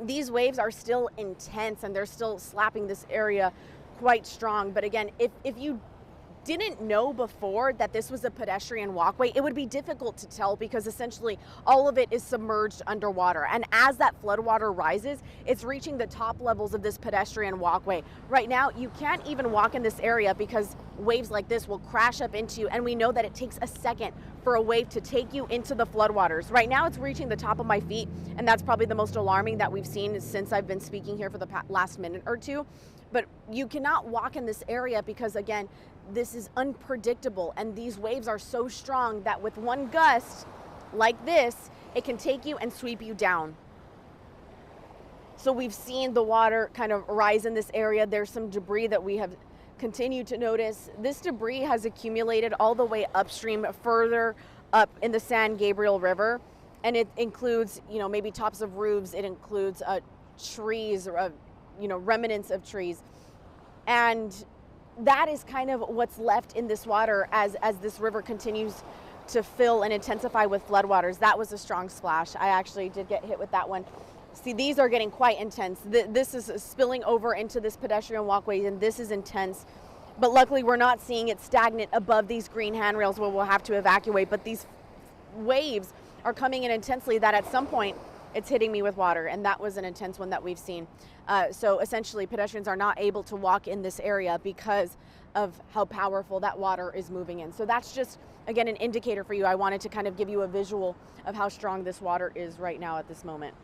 These waves are still intense and they're still slapping this area quite strong. But again, if you didn't know before that this was a pedestrian walkway, it would be difficult to tell, because essentially all of it is submerged underwater. And as that floodwater rises, it's reaching the top levels of this pedestrian walkway. Right now, you can't even walk in this area because waves like this will crash up into you. And we know that it takes a second for a wave to take you into the floodwaters. Right now, it's reaching the top of my feet. And that's probably the most alarming that we've seen since I've been speaking here for the last minute or two. But you cannot walk in this area because, again, this is unpredictable, and these waves are so strong that with one gust like this, it can take you and sweep you down. So we've seen the water kind of rise in this area. There's some debris that we have continued to notice. This debris has accumulated all the way upstream, further up in the San Gabriel River, and it includes, maybe tops of roofs. It includes trees, or remnants of trees, and that is kind of what's left in this water as this river continues to fill and intensify with floodwaters. That was a strong splash. I actually did get hit with that one. See, these are getting quite intense. This is spilling over into this pedestrian walkway, and this is intense. But luckily, we're not seeing it stagnant above these green handrails where we'll have to evacuate. But these waves are coming in intensely that at some point, it's hitting me with water, and that was an intense one that we've seen. So essentially, pedestrians are not able to walk in this area because of how powerful that water is moving in. So that's just, again, an indicator for you. I wanted to kind of give you a visual of how strong this water is right now at this moment.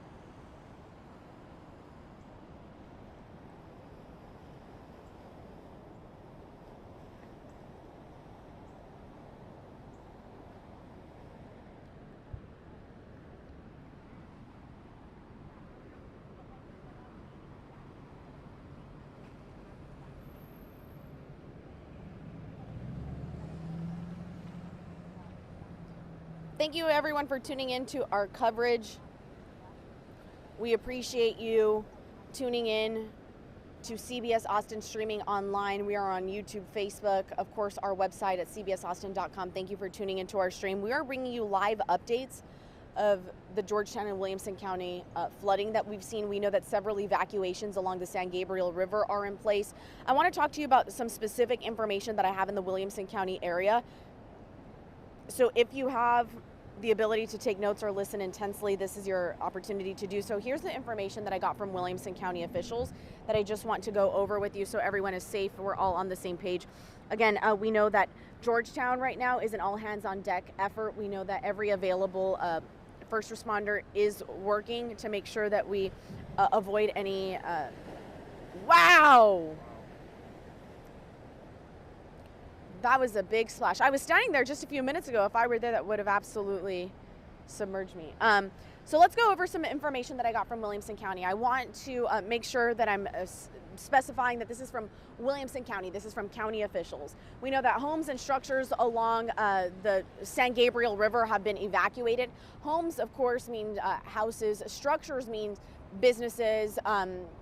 Thank you everyone for tuning in to our coverage. We appreciate you tuning in to CBS Austin streaming online. We are on YouTube, Facebook, of course, our website at cbsaustin.com. Thank you for tuning into our stream. We are bringing you live updates of the Georgetown and Williamson County flooding that we've seen. We know that several evacuations along the San Gabriel River are in place. I want to talk to you about some specific information that I have in the Williamson County area. So if you have the ability to take notes or listen intensely, this is your opportunity to do so. Here's the information that I got from Williamson County officials that I just want to go over with you so everyone is safe. We're all on the same page. Again, we know that Georgetown right now is an all hands on deck effort. We know that every available first responder is working to make sure that we avoid any, wow! That was a big splash. I was standing there just a few minutes ago. If I were there, that would have absolutely submerged me. So let's go over some information that I got from Williamson County. I want to make sure that I'm specifying that this is from Williamson County. This is from county officials. We know that homes and structures along the San Gabriel River have been evacuated. Homes, of course, mean houses. Structures mean businesses,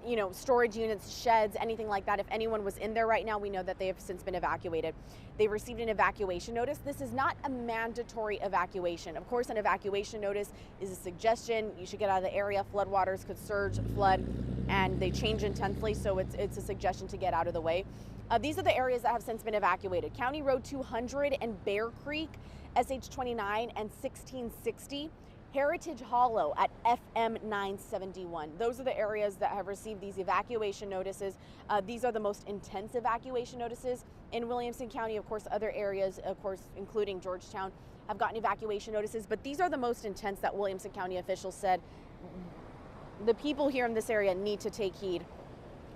you know, storage units, sheds, anything like that. If anyone was in there right now, we know that they have since been evacuated. They received an evacuation notice. This is not a mandatory evacuation. Of course, an evacuation notice is a suggestion. You should get out of the area. Floodwaters could surge, flood, and they change intensely, so it's a suggestion to get out of the way. These are the areas that have since been evacuated. County Road 200 and Bear Creek, SH 29 and 1660. Heritage Hollow at FM 971. Those are the areas that have received these evacuation notices. These are the most intense evacuation notices in Williamson County. Of course, other areas, of course, including Georgetown, have gotten evacuation notices, but these are the most intense that Williamson County officials said the people here in this area need to take heed.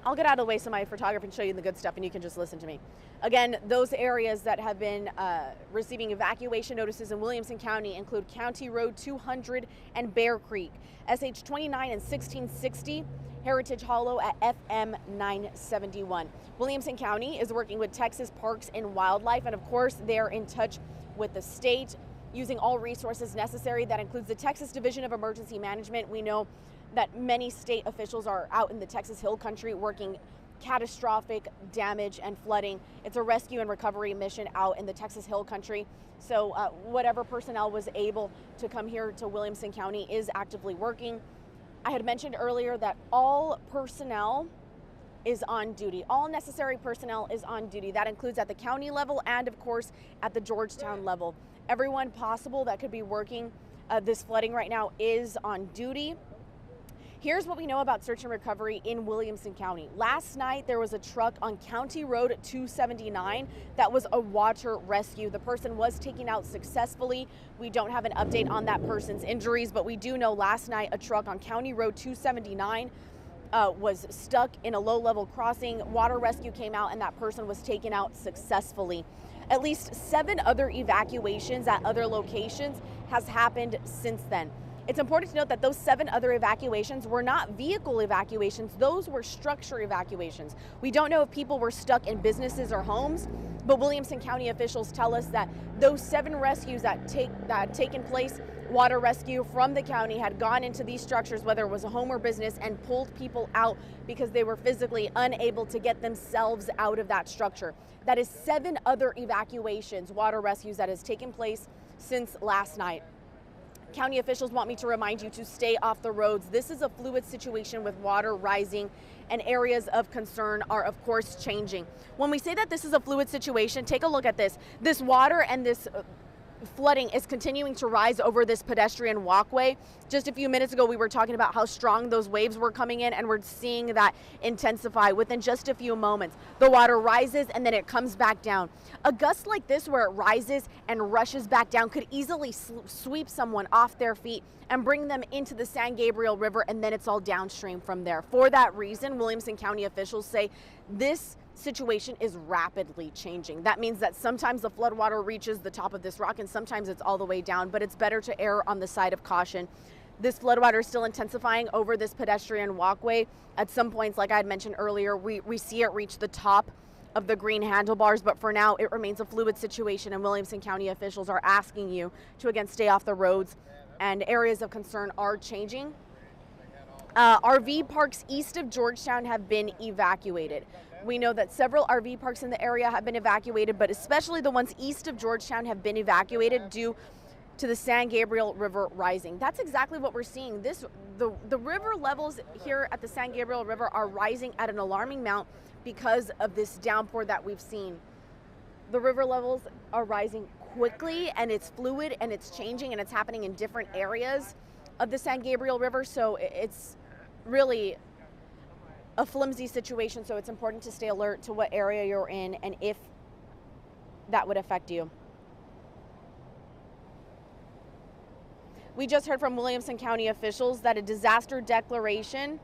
I'll get out of the way so my photographer can show you the good stuff and you can just listen to me. Again, those areas that have been receiving evacuation notices in Williamson County include County Road 200 and Bear Creek, SH 29 and 1660, Heritage Hollow at FM 971. Williamson County is working with Texas Parks and Wildlife, and of course, they're in touch with the state, using all resources necessary. That includes the Texas Division of Emergency Management. We know that many state officials are out in the Texas Hill Country working catastrophic damage and flooding. It's a rescue and recovery mission out in the Texas Hill Country. So whatever personnel was able to come here to Williamson County is actively working. I had mentioned earlier that all personnel is on duty. All necessary personnel is on duty. That includes at the county level and of course at the Georgetown level. Everyone possible that could be working this flooding right now is on duty. Here's what we know about search and recovery in Williamson County. Last night, there was a truck on County Road 279 that was a water rescue. The person was taken out successfully. We don't have an update on that person's injuries, but we do know last night a truck on County Road 279 was stuck in a low-level crossing. Water rescue came out and that person was taken out successfully. At least 7 other evacuations at other locations has happened since then. It's important to note that those 7 other evacuations were not vehicle evacuations. Those were structure evacuations. We don't know if people were stuck in businesses or homes, but Williamson County officials tell us that those 7 rescues that had taken place, water rescue from the county, had gone into these structures, whether it was a home or business, and pulled people out because they were physically unable to get themselves out of that structure. That is 7 other evacuations, water rescues, that has taken place since last night. County officials want me to remind you to stay off the roads. This is a fluid situation with water rising, and areas of concern are of course changing. When we say that this is a fluid situation, take a look at this. This water and this flooding is continuing to rise over this pedestrian walkway. Just a few minutes ago, we were talking about how strong those waves were coming in, and we're seeing that intensify within just a few moments. The water rises and then it comes back down. A gust like this, where it rises and rushes back down, could easily sweep someone off their feet and bring them into the San Gabriel River, and then it's all downstream from there. For that reason, Williamson County officials say this situation is rapidly changing. That means that sometimes the floodwater reaches the top of this rock and sometimes it's all the way down, but it's better to err on the side of caution. This floodwater is still intensifying over this pedestrian walkway. At some points, like I had mentioned earlier, we see it reach the top of the green handlebars, but for now it remains a fluid situation, and Williamson County officials are asking you to again stay off the roads, and areas of concern are changing. RV parks east of Georgetown have been evacuated. We know that several RV parks in the area have been evacuated, but especially the ones east of Georgetown have been evacuated due to the San Gabriel River rising. That's exactly what we're seeing. The river levels here at the San Gabriel River are rising at an alarming amount because of this downpour that we've seen. The river levels are rising quickly, and it's fluid and it's changing, and it's happening in different areas of the San Gabriel River, so it's really a flimsy situation, so it's important to stay alert to what area you're in and if that would affect you. We just heard from Williamson County officials that a disaster declaration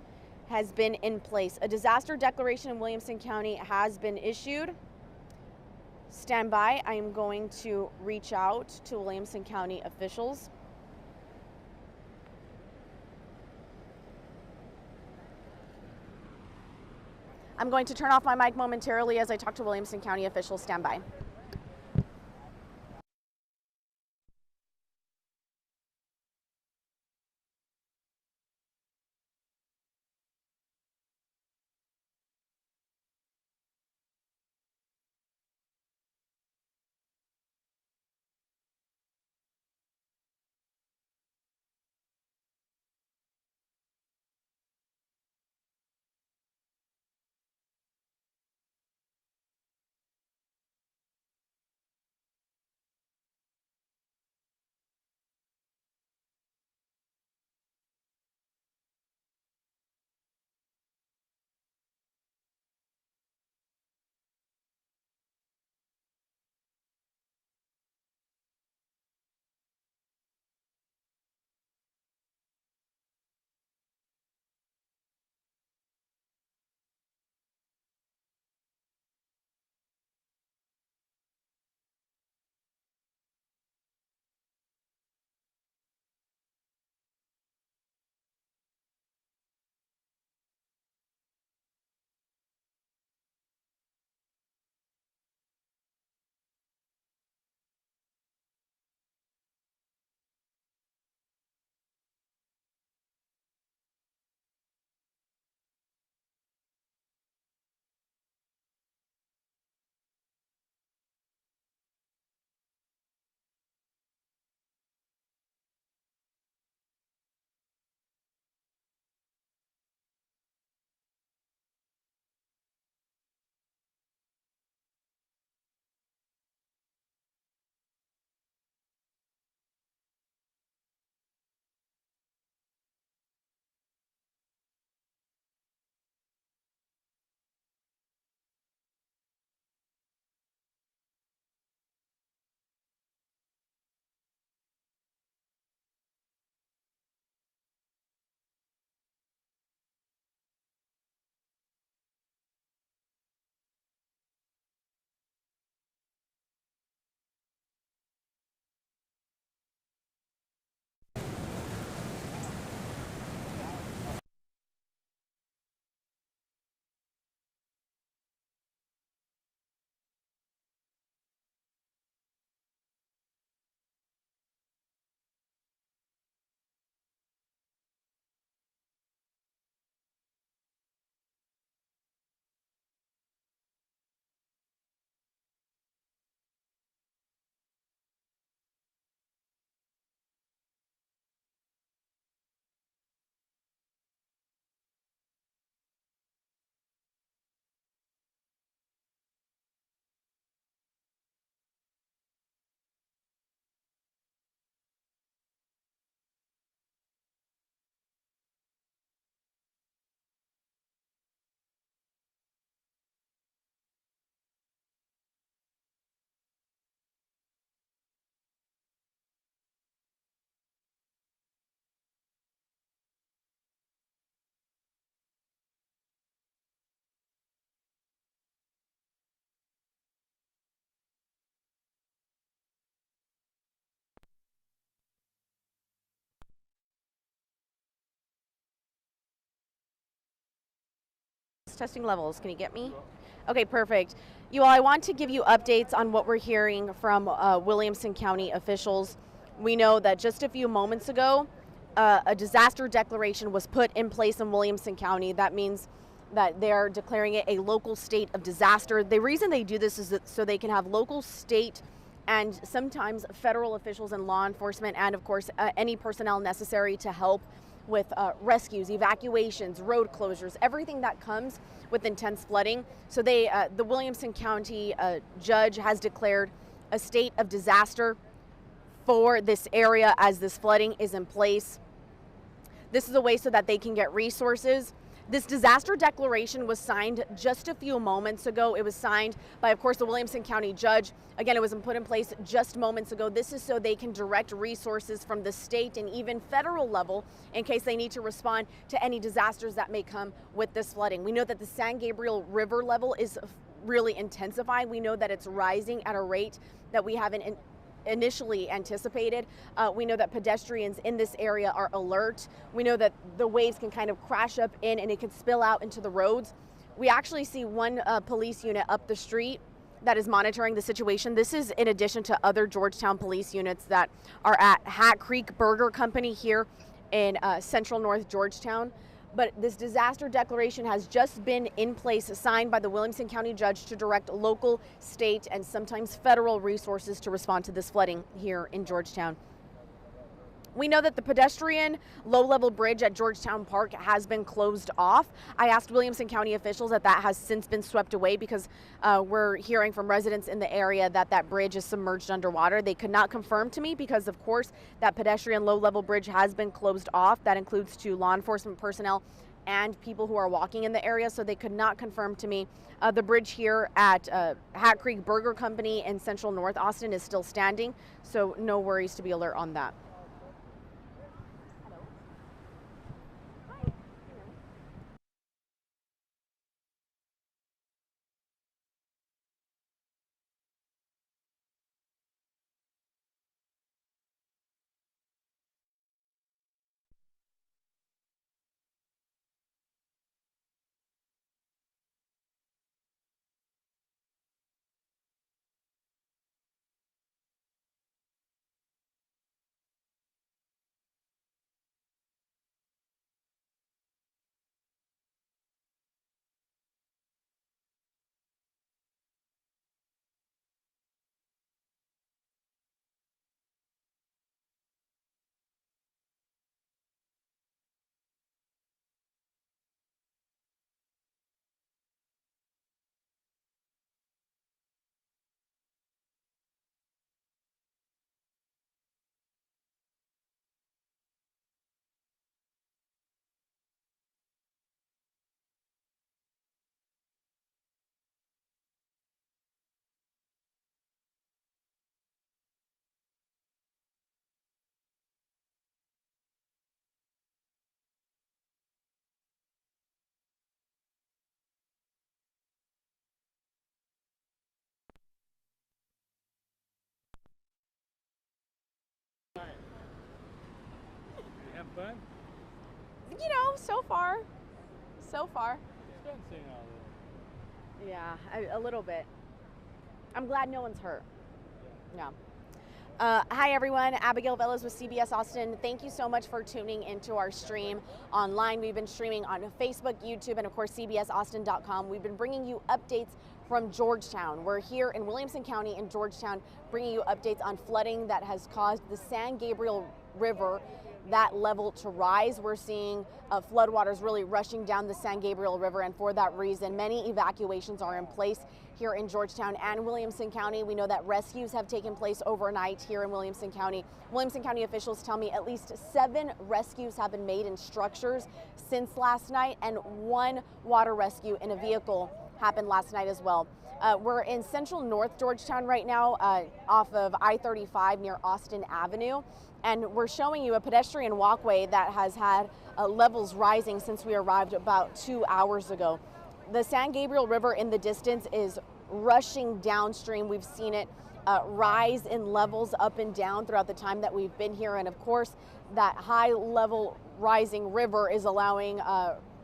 has been in place. A disaster declaration in Williamson County has been issued. Stand by. I am going to reach out to Williamson County officials. I'm going to turn off my mic momentarily as I talk to Williamson County officials. Stand by. testing levels. Can you get me? Okay, perfect. You all, I want to give you updates on what we're hearing from Williamson County officials. We know that just a few moments ago, a disaster declaration was put in place in Williamson County. That means that they're declaring it a local state of disaster. The reason they do this is that so they can have local, state, and sometimes federal officials and law enforcement, and of course any personnel necessary to help with rescues, evacuations, road closures, everything that comes with intense flooding. So the Williamson County judge has declared a state of disaster for this area as this flooding is in place. This is a way so that they can get resources. This disaster declaration was signed just a few moments ago. It was signed by, of course, the Williamson County judge. Again, it was put in place just moments ago. This is so they can direct resources from the state and even federal level in case they need to respond to any disasters that may come with this flooding. We know that the San Gabriel River level is really intensifying. We know that it's rising at a rate that we haven't initially anticipated. We know that pedestrians in this area are alert. We know that the waves can kind of crash up in and it can spill out into the roads. We actually see one police unit up the street that is monitoring the situation. This is in addition to other Georgetown police units that are at Hat Creek Burger Company here in central North Georgetown. But this disaster declaration has just been in place, signed by the Williamson County judge to direct local, state, and sometimes federal resources to respond to this flooding here in Georgetown. We know that the pedestrian low-level bridge at Georgetown Park has been closed off. I asked Williamson County officials that has since been swept away because we're hearing from residents in the area that that bridge is submerged underwater. They could not confirm to me because, of course, that pedestrian low-level bridge has been closed off. That includes to law enforcement personnel and people who are walking in the area, so they could not confirm to me. The bridge here at Hat Creek Burger Company in central North Austin is still standing, so no worries, to be alert on that. You having fun? You know, so far. So far. It's fun seeing all this. Yeah, a little bit. I'm glad no one's hurt. Yeah. Hi everyone, Abigail Velez with CBS Austin. Thank you so much for tuning into our stream online. We've been streaming on Facebook, YouTube, and of course CBSAustin.com. We've been bringing you updates from Georgetown. We're here in Williamson County in Georgetown bringing you updates on flooding that has caused the San Gabriel River, that level, to rise. We're seeing floodwaters really rushing down the San Gabriel River, and for that reason many evacuations are in place here in Georgetown and Williamson County. We know that rescues have taken place overnight here in Williamson County. Williamson County officials tell me at least 7 rescues have been made in structures since last night, and 1 water rescue in a vehicle happened last night as well. We're in central North Georgetown right now off of I-35 near Austin Avenue, and we're showing you a pedestrian walkway that has had levels rising since we arrived about 2 hours ago. The San Gabriel River in the distance is rushing downstream. We've seen it rise in levels up and down throughout the time that we've been here, and of course that high level rising river is allowing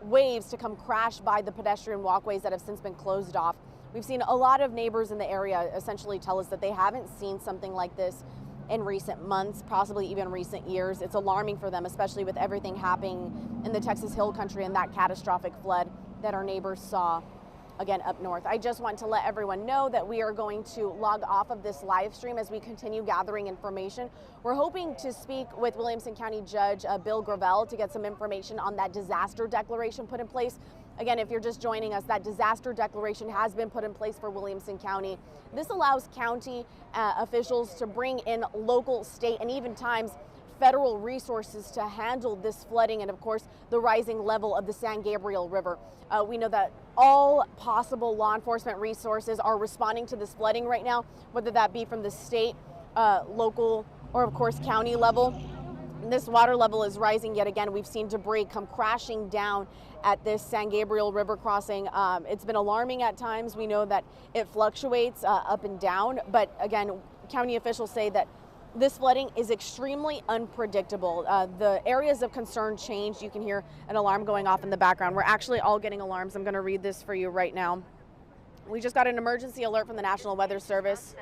waves to come crash by the pedestrian walkways that have since been closed off. We've seen a lot of neighbors in the area essentially tell us that they haven't seen something like this in recent months, possibly even recent years. It's alarming for them, especially with everything happening in the Texas Hill Country and that catastrophic flood that our neighbors saw again up north. I just want to let everyone know that we are going to log off of this live stream as we continue gathering information. We're hoping to speak with Williamson County Judge Bill Gravel to get some information on that disaster declaration put in place. Again, if you're just joining us, that disaster declaration has been put in place for Williamson County. This allows county officials to bring in local, state, and even times federal resources to handle this flooding and, of course, the rising level of the San Gabriel River. We know that all possible law enforcement resources are responding to this flooding right now, whether that be from the state, local, or, of course, county level. This water level is rising yet again. We've seen debris come crashing down at this San Gabriel River crossing. It's been alarming at times. We know that it fluctuates up and down, but again, county officials say that this flooding is extremely unpredictable. The areas of concern change. You can hear an alarm going off in the background. We're actually all getting alarms. I'm going to read this for you right now. We just got an emergency alert from the National Weather Service,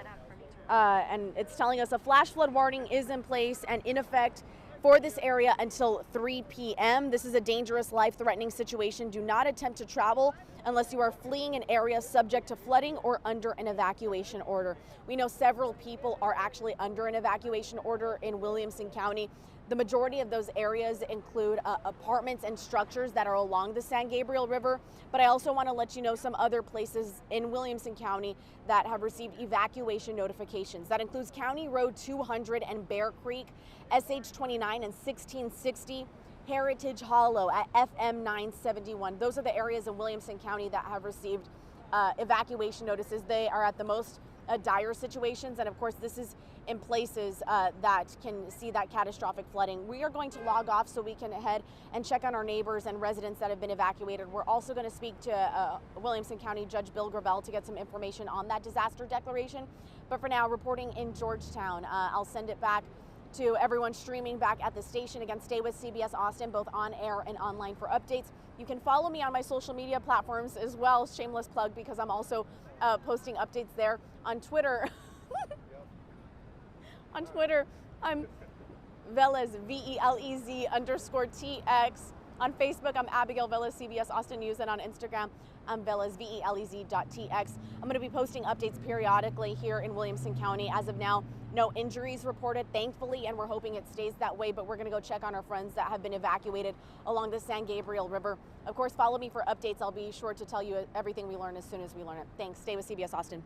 and it's telling us a flash flood warning is in place and in effect for this area until 3 p.m. This is a dangerous, life-threatening situation. Do not attempt to travel unless you are fleeing an area subject to flooding or under an evacuation order. We know several people are actually under an evacuation order in Williamson County. The majority of those areas include apartments and structures that are along the San Gabriel River, but I also want to let you know some other places in Williamson County that have received evacuation notifications. That includes County Road 200 and Bear Creek, SH 29 and 1660, Heritage Hollow at FM 971. Those are the areas in Williamson County that have received evacuation notices. They are at the most dire situations, and of course this is in places that can see that catastrophic flooding. We are going to log off so we can head and check on our neighbors and residents that have been evacuated. We're also going to speak to Williamson County Judge Bill Gravel to get some information on that disaster declaration. But for now, reporting in Georgetown, I'll send it back to everyone streaming back at the station. Again, stay with CBS Austin, both on air and online for updates. You can follow me on my social media platforms as well, shameless plug, because I'm also posting updates there. On Twitter, I'm Velez, VELEZ_TX. On Facebook, I'm Abigail Velez, CBS Austin News, and on Instagram, I'm Velez, VELEZ.TX. I'm going to be posting updates periodically here in Williamson County. As of now, no injuries reported, thankfully, and we're hoping it stays that way, but we're going to go check on our friends that have been evacuated along the San Gabriel River. Of course, follow me for updates. I'll be sure to tell you everything we learn as soon as we learn it. Thanks. Stay with CBS Austin.